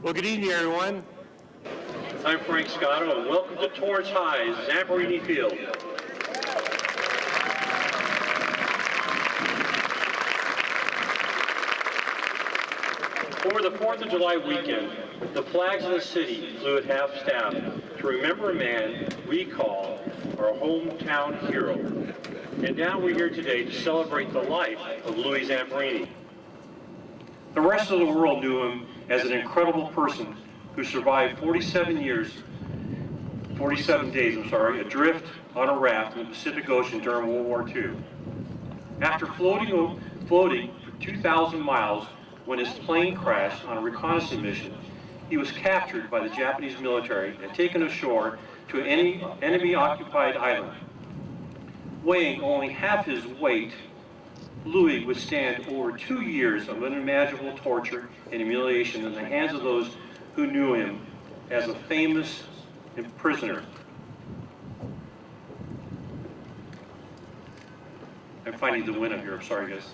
Well, good evening, everyone. I'm Frank Scotto, and welcome to Torrance High's Zamperini Field. Over the 4th of July weekend, the flags in the city flew at half-staff to remember a man we call our hometown hero. And now we're here today to celebrate the life of Louis Zamperini. The rest of the world knew him as an incredible person who survived 47 days, adrift on a raft in the Pacific Ocean during World War II. After floating for 2,000 miles when his plane crashed on a reconnaissance mission, he was captured by the Japanese military and taken ashore to an enemy-occupied island. Weighing only half his weight, Louis would stand over 2 years of unimaginable torture and humiliation in the hands of those who knew him as a famous prisoner. I'm finding the winner here, I'm sorry guys.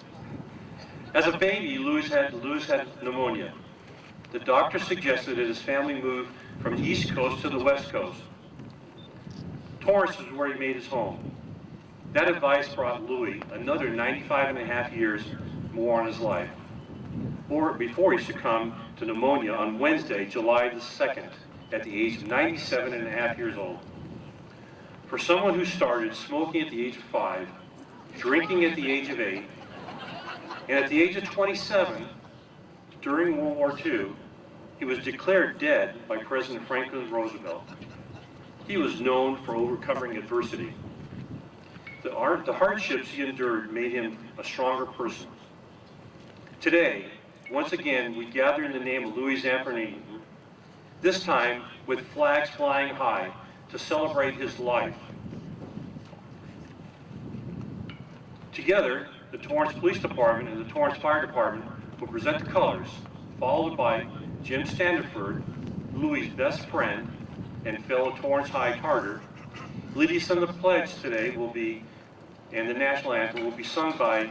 As a baby, Louis had pneumonia. The doctor suggested that his family move from the East Coast to the West Coast. Torrance is where he made his home. That advice brought Louis another 95 and a half years more on his life, or before he succumbed to pneumonia on Wednesday, July the 2nd, at the age of 97 and a half years old. For someone who started smoking at the age of 5, drinking at the age of 8, and at the age of 27, during World War II, he was declared dead by President Franklin Roosevelt. He was known for overcoming adversity. The hardships he endured made him a stronger person. Today, once again, we gather in the name of Louis Zamperini, this time with flags flying high to celebrate his life. Together, the Torrance Police Department and the Torrance Fire Department will present the colors, followed by Jim Standiford, Louis' best friend and fellow Torrance High Tartar. Leading us in the pledge today and the national anthem will be sung by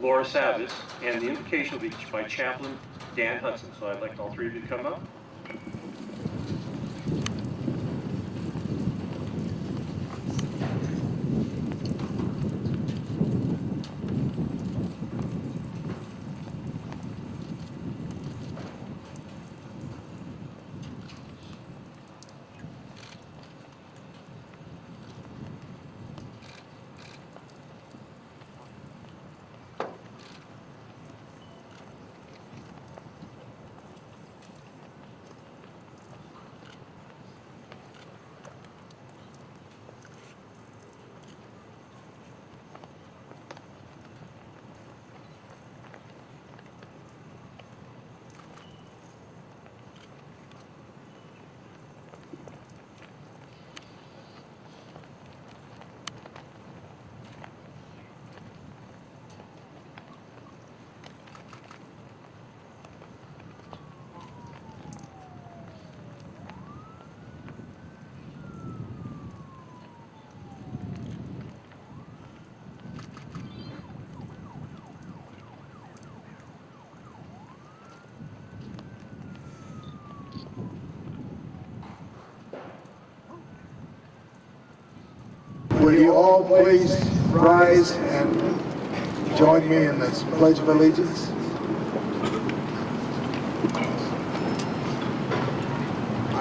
Laura Savitz, and the invocation will be by Chaplain Dan Hudson. So I'd like all three of you to come up. Will you all please rise and join me in this Pledge of Allegiance?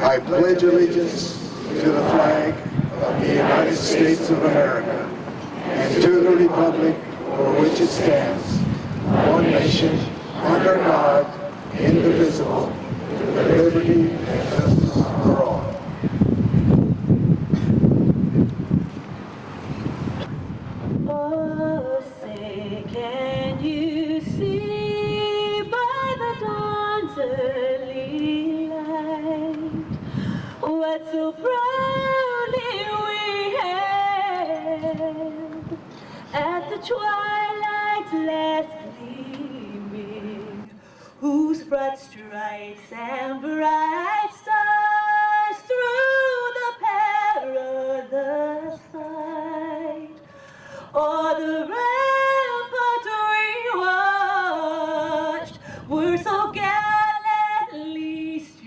I pledge allegiance to the flag of the United States of America and to the republic for which it stands, one nation, under God, indivisible, with liberty and justice for all. Oh, say, can you see by the dawn's early light what so proudly we hailed at the twilight's last gleaming, whose broad stripes and bright stars through the perilous fight o'er the rampart we watched were so gallantly streaming.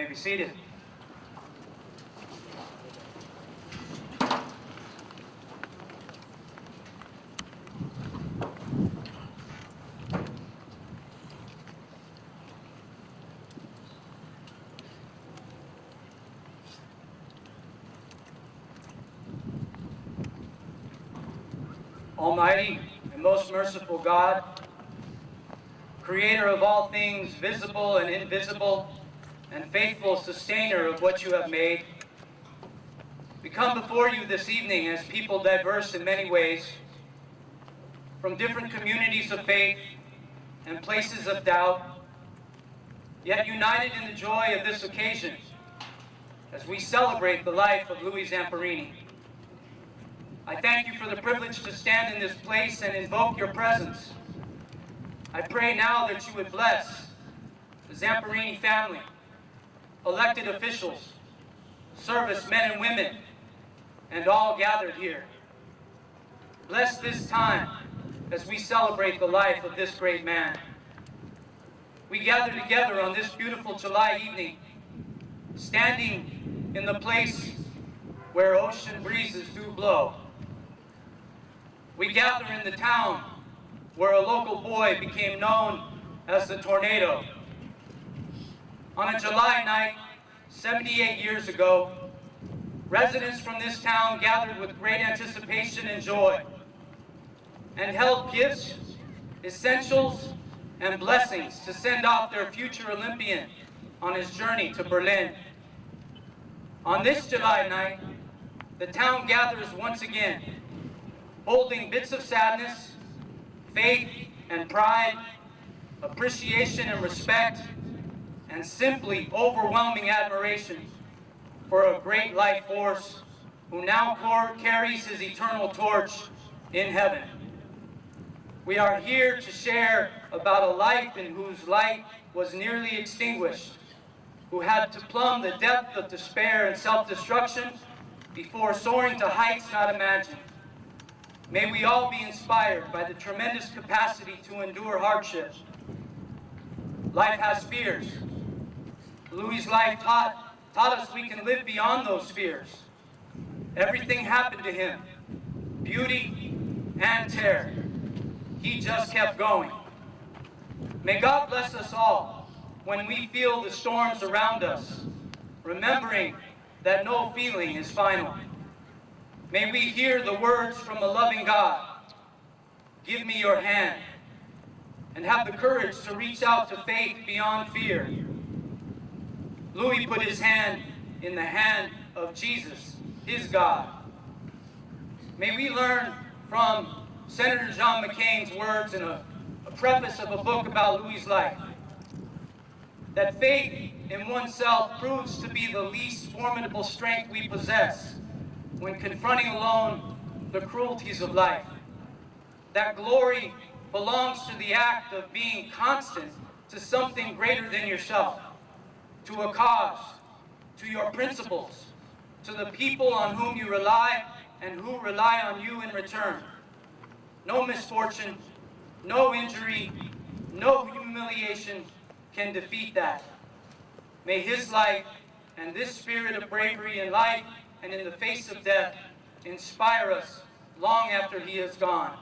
be seated. Almighty and most merciful God, creator of all things visible and invisible, and faithful sustainer of what you have made, we come before you this evening as people diverse in many ways, from different communities of faith and places of doubt, yet united in the joy of this occasion as we celebrate the life of Louis Zamperini. I thank you for the privilege to stand in this place and invoke your presence. I pray now that you would bless the Zamperini family, elected officials, servicemen and women, and all gathered here. Bless this time as we celebrate the life of this great man. We gather together on this beautiful July evening, standing in the place where ocean breezes do blow. We gather in the town where a local boy became known as the Tornado. On a July night, 78 years ago, residents from this town gathered with great anticipation and joy and held gifts, essentials, and blessings to send off their future Olympian on his journey to Berlin. On this July night, the town gathers once again, holding bits of sadness, faith and pride, appreciation and respect, and simply overwhelming admiration for a great life force who now carries his eternal torch in heaven. We are here to share about a life in whose light was nearly extinguished, who had to plumb the depth of despair and self-destruction before soaring to heights not imagined. May we all be inspired by the tremendous capacity to endure hardship. Life has fears. Louis' life taught us we can live beyond those fears. Everything happened to him, beauty and terror. He just kept going. May God bless us all when we feel the storms around us, remembering that no feeling is final. May we hear the words from a loving God, "Give me your hand," and have the courage to reach out to faith beyond fear. Louis put his hand in the hand of Jesus, his God. May we learn from Senator John McCain's words in a preface of a book about Louis' life, that faith in oneself proves to be the least formidable strength we possess when confronting alone the cruelties of life. That glory belongs to the act of being constant to something greater than yourself, to a cause, to your principles, to the people on whom you rely and who rely on you in return. No misfortune, no injury, no humiliation can defeat that. May his life and this spirit of bravery in life and in the face of death inspire us long after he is gone.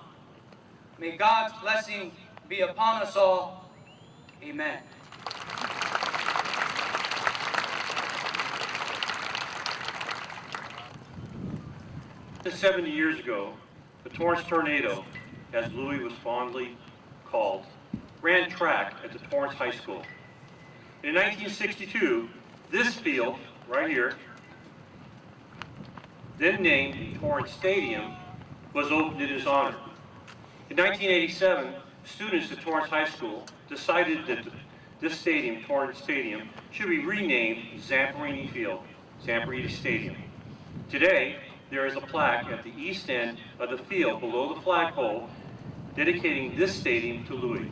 May God's blessing be upon us all. Amen. Just 70 years ago, the Torrance Tornado, as Louis was fondly called, ran track at the Torrance High School. In 1962, this field, right here, then named Torrance Stadium, was opened in his honor. In 1987, students at Torrance High School decided that this stadium, Torrance Stadium, should be renamed Zamperini Field, Zamperini Stadium. Today, there is a plaque at the east end of the field below the flagpole dedicating this stadium to Louis.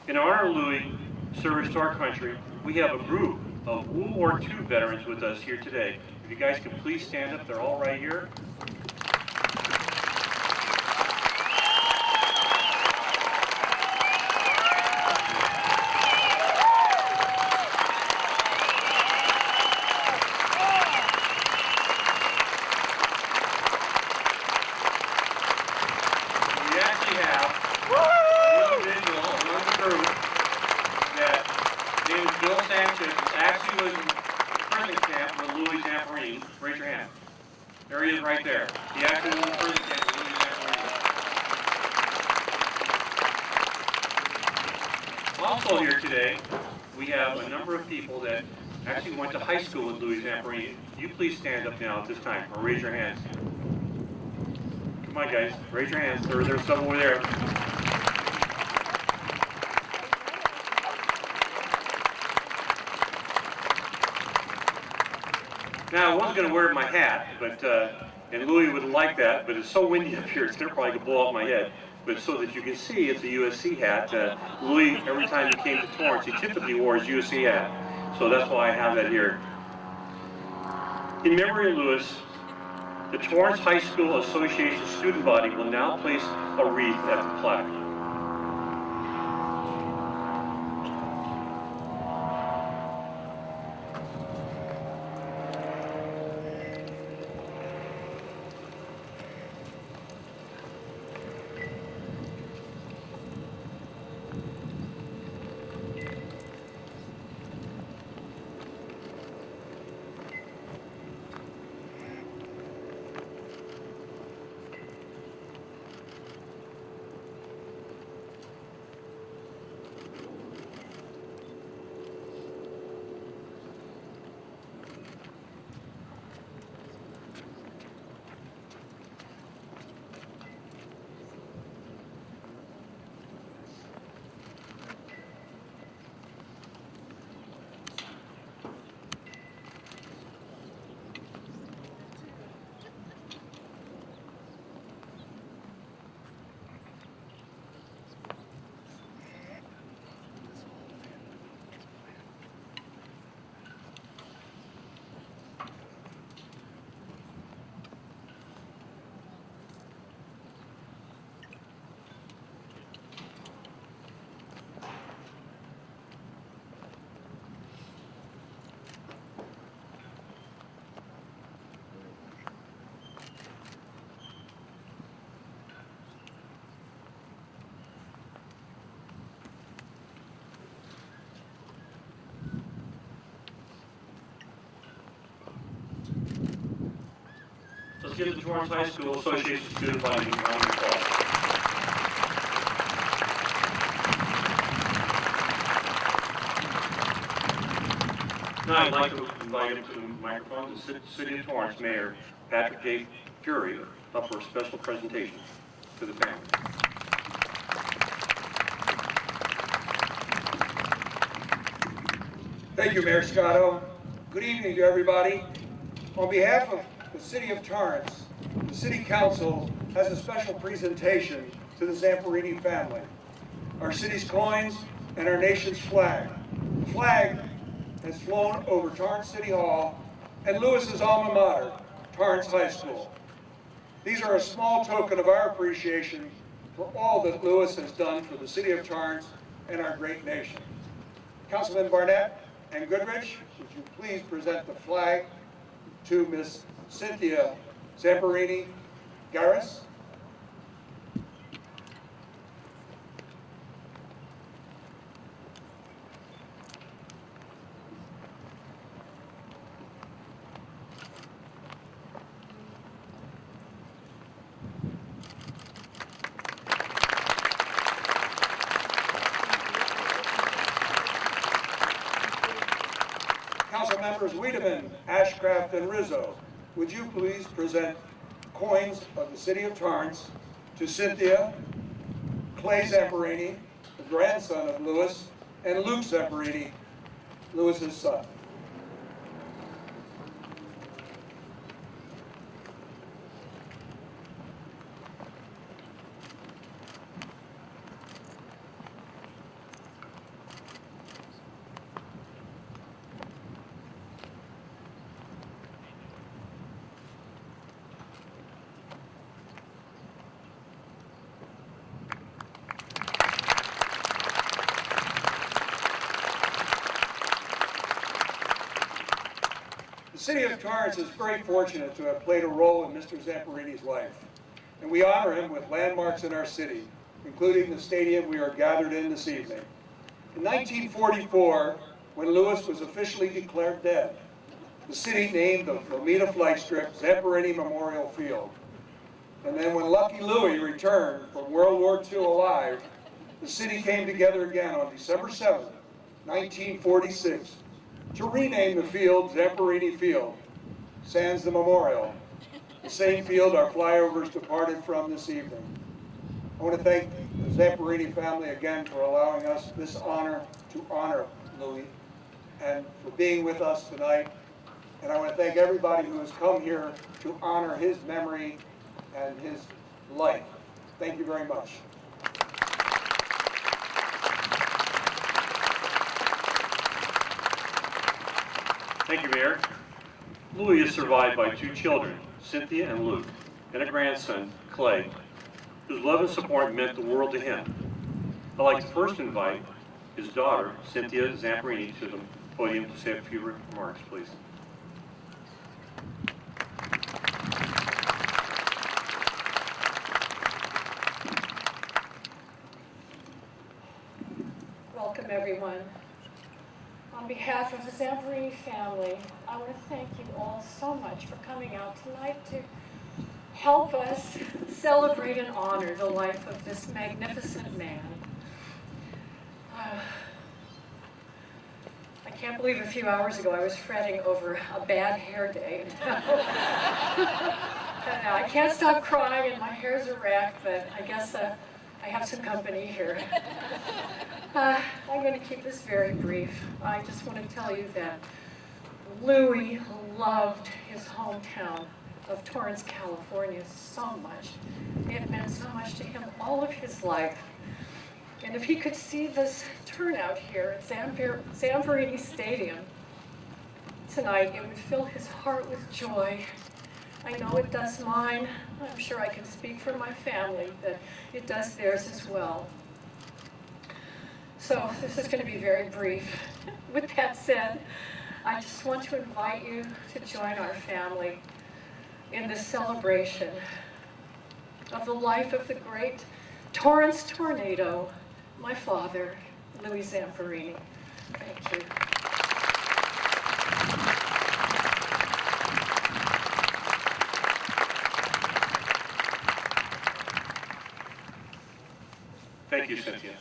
In honor of Louis' service to our country, we have a group of World War II veterans with us here today. If you guys can please stand up, they're all right here. actually was in prison camp with Louis Zamperini. Raise your hand. There he is right there. He actually was in prison camp with Louis Zamperini. Also here today, we have a number of people that actually went to high school with Louis Zamperini. You please stand up now at this time, or raise your hands. Come on, guys, raise your hands. There's some over there. Now, I was going to wear my hat, but and Louis would like that, but it's so windy up here, it's going to probably blow off my head. But so that you can see, it's a USC hat. Louis, every time he came to Torrance, he typically wore his USC hat, so that's why I have that here. In memory of Louis, the Torrance High School Association student body will now place a wreath at the plaque. Let's give the Torrance High School Association student body a round of applause. Now I'd like to invite him to the microphone, the City of Torrance Mayor Patrick J. Fury, up for a special presentation to the family. Thank you, Mayor Scotto. Good evening to everybody. On behalf of the City of Torrance, the City Council has a special presentation to the Zamperini family. Our city's coins and our nation's flag. The flag has flown over Torrance City Hall and Lewis's alma mater, Torrance High School. These are a small token of our appreciation for all that Lewis has done for the City of Torrance and our great nation. Councilman Barnett and Goodrich, would you please present the flag to Miss Cynthia Zamperini Garris? Council members Wiedemann, Ashcraft, and Rizzo, would you please present coins of the City of Torrance to Cynthia, Clay Zamperini, the grandson of Lewis, and Luke Zamperini, Lewis's son. The City of Torrance is very fortunate to have played a role in Mr. Zamperini's life, and we honor him with landmarks in our city, including the stadium we are gathered in this evening. In 1944, when Louis was officially declared dead. The city named the Lomita flight strip Zamperini Memorial Field. And then when Lucky Louie returned from World War II alive, the city came together again on December 7, 1946, to rename the field Zamperini Field, sans the memorial, the same field our flyovers departed from this evening. I want to thank the Zamperini family again for allowing us this honor to honor Louis and for being with us tonight. And I want to thank everybody who has come here to honor his memory and his life. Thank you very much. Thank you, Mayor. Louis is survived by 2 children, Cynthia and Luke, and a grandson, Clay, whose love and support meant the world to him. I'd like to first invite his daughter, Cynthia Zamperini, to the podium to say a few remarks, please. Welcome, everyone. On behalf of the Zamperini family, I want to thank you all so much for coming out tonight to help us celebrate and honor the life of this magnificent man. I can't believe a few hours ago I was fretting over a bad hair day. I can't stop crying and my hair's a wreck, but I guess I have some company here. I'm going to keep this very brief. I just want to tell you that Louis loved his hometown of Torrance, California so much. It meant so much to him all of his life. And if he could see this turnout here at Zamperini Stadium tonight, it would fill his heart with joy. I know it does mine. I'm sure I can speak for my family that it does theirs as well. So this is going to be very brief. With that said, I just want to invite you to join our family in this celebration of the life of the great Torrance tornado, my father, Louis Zamperini. Thank you. Thank you, Cynthia.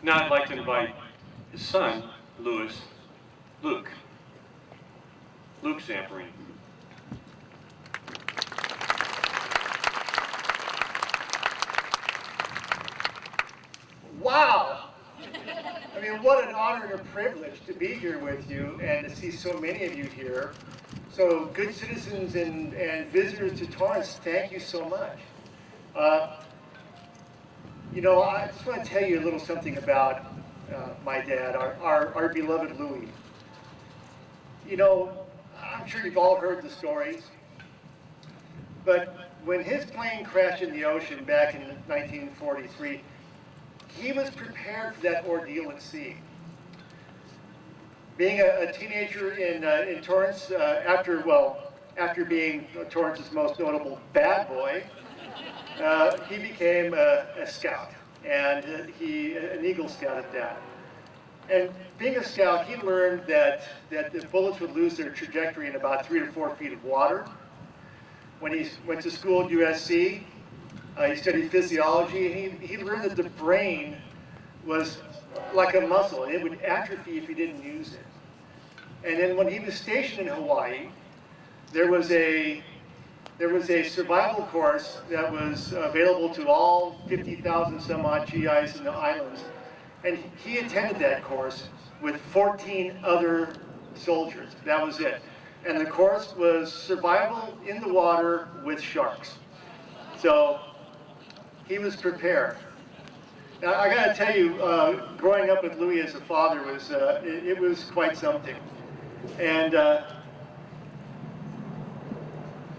Now I'd like to invite his son, Luke Zamperini. Wow! I mean, what an honor and a privilege to be here with you and to see so many of you here. So, good citizens and visitors to Torrance, thank you so much. You know, I just want to tell you a little something about my dad, our beloved Louis. You know, I'm sure you've all heard the stories, but when his plane crashed in the ocean back in 1943, he was prepared for that ordeal at sea. Being a teenager in Torrance, after being Torrance's most notable bad boy, he became a scout, and an Eagle Scout at that. And being a scout, he learned that the bullets would lose their trajectory in about 3 to 4 feet of water. When he went to school at USC, he studied physiology, and he learned that the brain was like a muscle. It would atrophy if you didn't use it. And then when he was stationed in Hawaii, there was a survival course that was available to all 50,000 some odd GIs in the islands. And he attended that course with 14 other soldiers. That was it. And the course was survival in the water with sharks. So he was prepared. Now I got to tell you, growing up with Louis as a father was it was quite something. And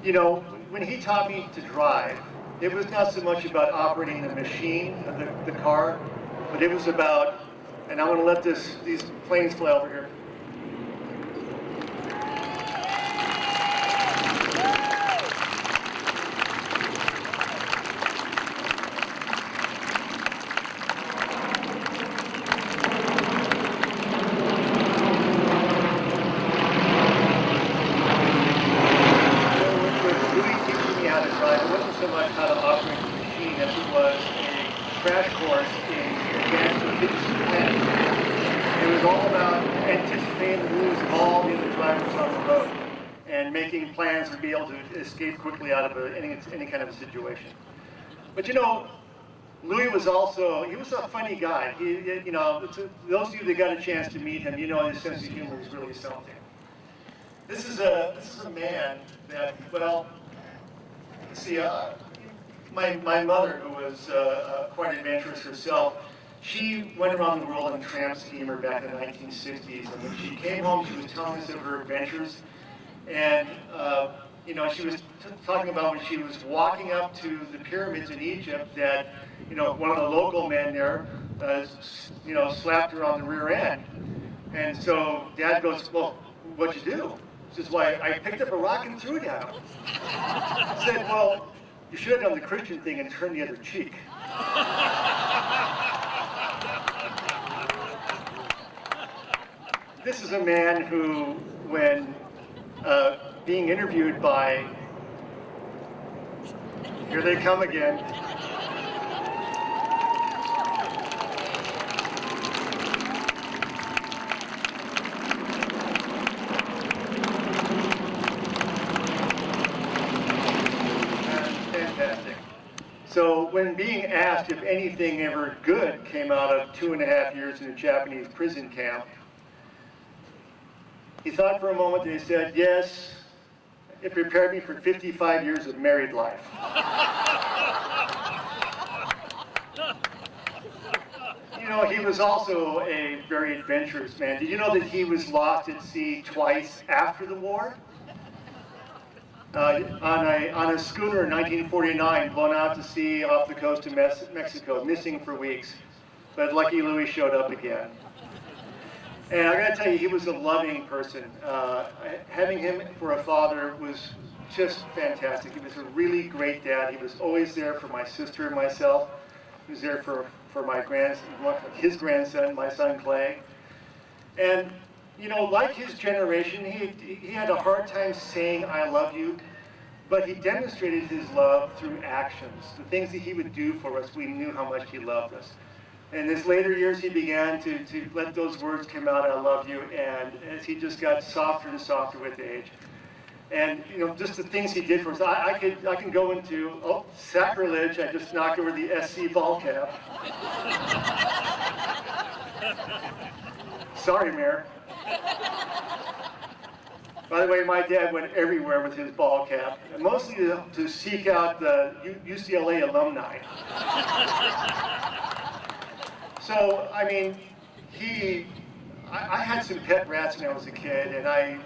you know, when he taught me to drive, it was not so much about operating the machine, the car, but it was about, and I'm going to let these planes fly over here. it wasn't so much how to operate the machine as it was a crash course in advanced efficiency planning. It was all about anticipating the moves of all the other drivers on the road and making plans to be able to escape quickly out of any kind of a situation. But you know, Louis was also, he was a funny guy. You know, those of you that got a chance to meet him, you know his sense of humor is really something. This is a man that, well, see, my mother, who was quite adventurous herself, she went around the world on a tramp steamer back in the 1960s, and when she came home, she was telling us of her adventures, and you know, she was talking about when she was walking up to the pyramids in Egypt that, you know, one of the local men there, you know, slapped her on the rear end. And so Dad goes, well, what'd you do? She says, well, I picked up a rock and threw it at him. I said, well, you should have done the Christian thing and turned the other cheek. This is a man who, when being interviewed by, here they come again. Fantastic. So when being asked if anything ever good came out of 2.5 years in a Japanese prison camp, he thought for a moment and he said, yes, it prepared me for 55 years of married life. You know, he was also a very adventurous man. Did you know that he was lost at sea twice after the war? On a schooner in 1949, blown out to sea off the coast of Mexico, missing for weeks. But lucky Louis showed up again. And I gotta tell you, he was a loving person. Having him for a father was just fantastic. He was a really great dad. He was always there for my sister and myself. He was there for my his grandson, my son Clay. And you know, like his generation, he had a hard time saying I love you, but he demonstrated his love through actions. The things that he would do for us, we knew how much he loved us. In his later years, he began to let those words come out, I love you, and as he just got softer and softer with age. And you know, just the things he did for us, I can go into, oh, sacrilege, I just knocked over the SC ball cap. Sorry, Mayor. By the way, my dad went everywhere with his ball cap, mostly to seek out the UCLA alumni. So, I mean, I had some pet rats when I was a kid, and I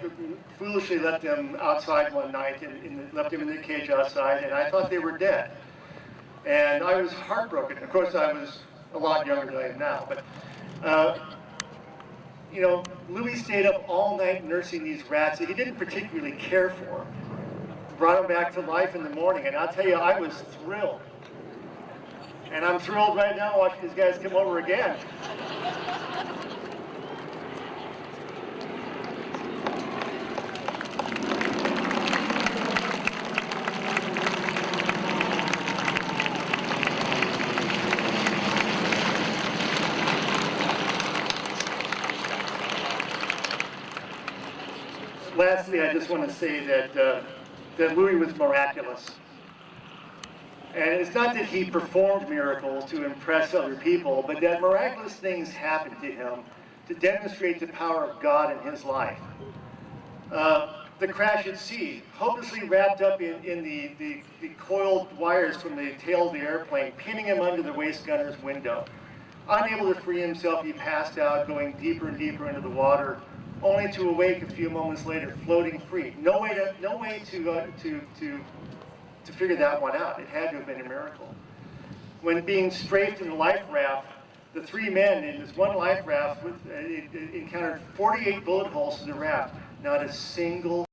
foolishly let them outside one night and left them in the cage outside, and I thought they were dead. And I was heartbroken. Of course, I was a lot younger than I am now, but you know, Louis stayed up all night nursing these rats that he didn't particularly care for. Brought them back to life in the morning, and I'll tell you, I was thrilled. And I'm thrilled right now watching these guys come over again. Lastly, I just want to say that Louis was miraculous. And it's not that he performed miracles to impress other people, but that miraculous things happened to him to demonstrate the power of God in his life. The crash at sea, hopelessly wrapped up in the coiled wires from the tail of the airplane, pinning him under the waist gunner's window. Unable to free himself, he passed out, going deeper and deeper into the water, only to awake a few moments later, floating free. No way to figure that one out. It had to have been a miracle. When being strafed in the life raft, the three men in this one life raft encountered 48 bullet holes in the raft. Not a single